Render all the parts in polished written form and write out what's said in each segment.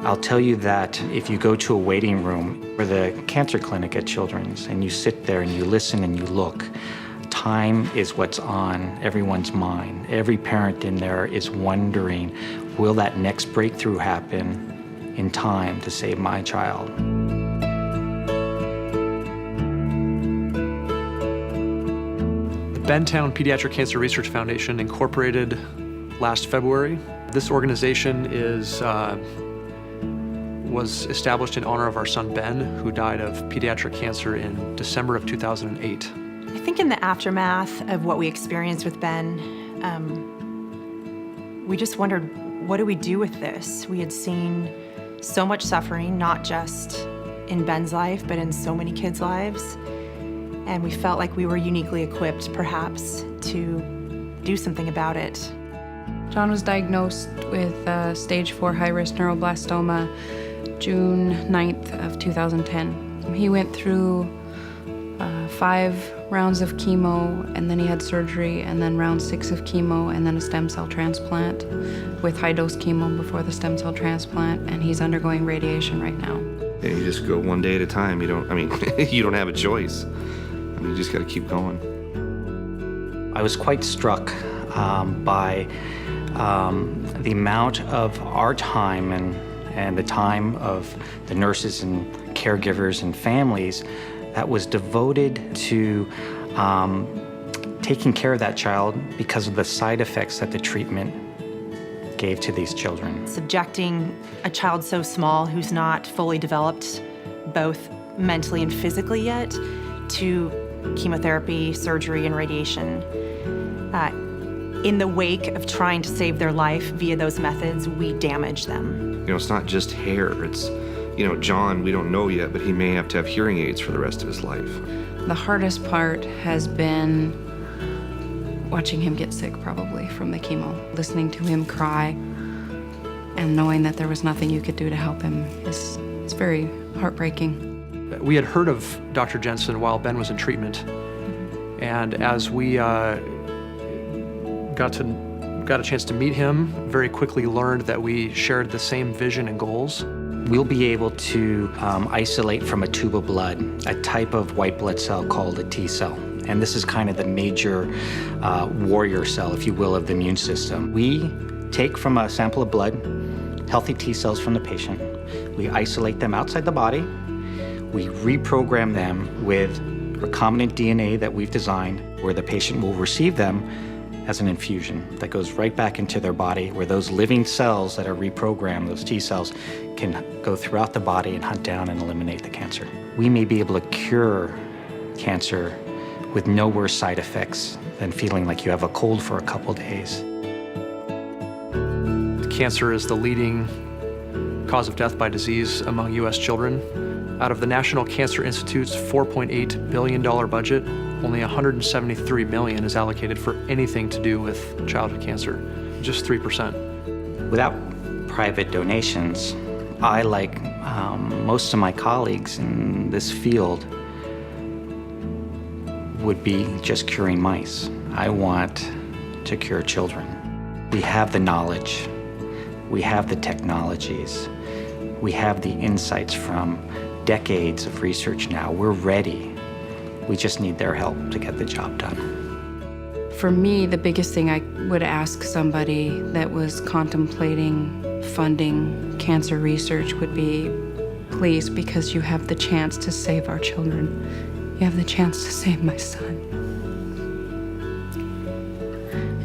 I'll tell you that if you go to a waiting room or the cancer clinic at Children's and you sit there and you listen and you look, time is what's on everyone's mind. Every parent in there is wondering, will that next breakthrough happen in time to save my child? The Ben Towne Pediatric Cancer Research Foundation incorporated last February. This organization was established in honor of our son Ben, who died of pediatric cancer in December of 2008. I think in the aftermath of what we experienced with Ben, we just wondered, what do we do with this? We had seen so much suffering, not just in Ben's life, but in so many kids' lives. And we felt like we were uniquely equipped, perhaps, to do something about it. John was diagnosed with stage 4 high-risk neuroblastoma June 9th of 2010. He went through 5 rounds of chemo, and then he had surgery, and then round 6 of chemo, and then a stem cell transplant with high-dose chemo before the stem cell transplant, and he's undergoing radiation right now. Yeah, you just go one day at a time. You don't have a choice. You just got to keep going. I was quite struck by the amount of our time and the time of the nurses and caregivers and families that was devoted to taking care of that child because of the side effects that the treatment gave to these children. Subjecting a child so small who's not fully developed, both mentally and physically yet, to chemotherapy, surgery, and radiation. In the wake of trying to save their life via those methods, we damage them. It's not just hair. It's, John, we don't know yet, but he may have to have hearing aids for the rest of his life. The hardest part has been watching him get sick, probably, from the chemo. Listening to him cry and knowing that there was nothing you could do to help him it's very heartbreaking. We had heard of Dr. Jensen while Ben was in treatment, and as we got a chance to meet him, very quickly learned that we shared the same vision and goals. We'll be able to isolate from a tube of blood a type of white blood cell called a T cell. And this is kind of the major warrior cell, if you will, of the immune system. We take from a sample of blood healthy T cells from the patient. We isolate them outside the body. We reprogram them with recombinant DNA that we've designed, where the patient will receive them as an infusion that goes right back into their body, where those living cells that are reprogrammed, those T cells, can go throughout the body and hunt down and eliminate the cancer. We may be able to cure cancer with no worse side effects than feeling like you have a cold for a couple days. Cancer is the leading cause of death by disease among U.S. children. Out of the National Cancer Institute's $4.8 billion budget, only $173 million is allocated for anything to do with childhood cancer, just 3%. Without private donations, I, like most of my colleagues in this field, would be just curing mice. I want to cure children. We have the knowledge, we have the technologies, we have the insights from decades of research now. We're ready. We just need their help to get the job done. For me, the biggest thing I would ask somebody that was contemplating funding cancer research would be, please, because you have the chance to save our children. You have the chance to save my son.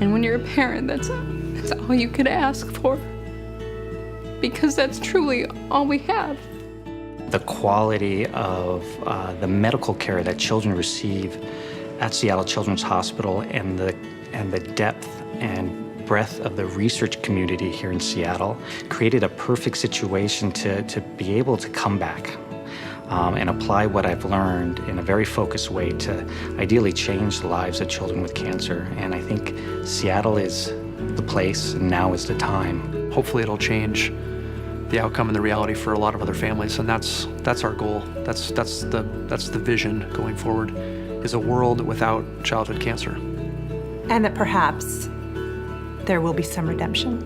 And when you're a parent, that's all you could ask for, because that's truly all we have. The quality of the medical care that children receive at Seattle Children's Hospital and the depth and breadth of the research community here in Seattle created a perfect situation to be able to come back and apply what I've learned in a very focused way to ideally change the lives of children with cancer. And I think Seattle is the place, and now is the time. Hopefully it'll change the outcome and the reality for a lot of other families, and that's our goal. That's the vision going forward, is a world without childhood cancer. And that perhaps there will be some redemption.